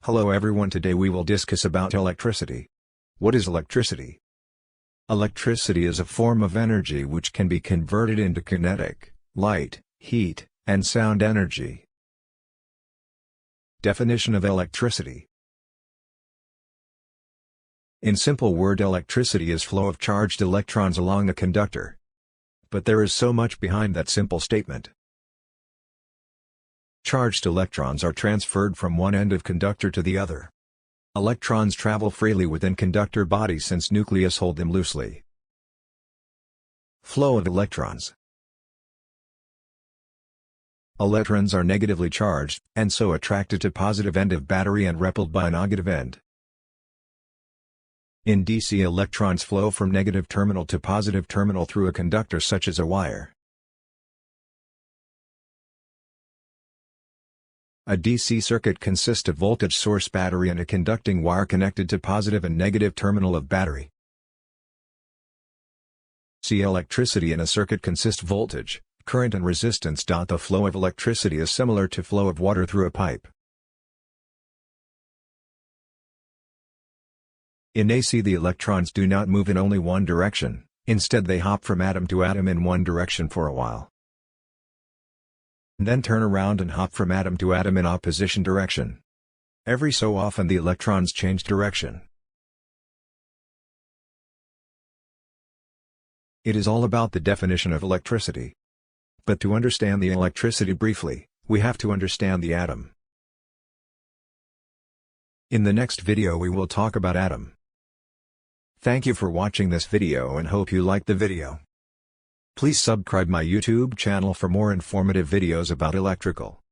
Hello everyone, today we will discuss about electricity. What is electricity? Electricity is a form of energy which can be converted into kinetic, light, heat, and sound energy. Definition of electricity. In simple word, electricity is flow of charged electrons along a conductor. But there is so much behind that simple statement. Charged electrons are transferred from one end of conductor to the other. Electrons travel freely within conductor bodies since nucleus hold them loosely. Flow of electrons. Electrons are negatively charged, and so attracted to positive end of battery and repelled by a negative end. In DC, electrons flow from negative terminal to positive terminal through a conductor such as a wire. A DC circuit consists of voltage source, battery, and a conducting wire connected to positive and negative terminal of battery. See, electricity in a circuit consists voltage, current, and resistance. The flow of electricity is similar to flow of water through a pipe. In AC, the electrons do not move in only one direction, instead they hop from atom to atom in one direction for a while, then turn around and hop from atom to atom in opposition direction. Every so often the electrons change direction. It is all about the definition of electricity. But to understand the electricity briefly, we have to understand the atom. In the next video we will talk about atom. Thank you for watching this video and hope you liked the video. Please subscribe my YouTube channel for more informative videos about electrical.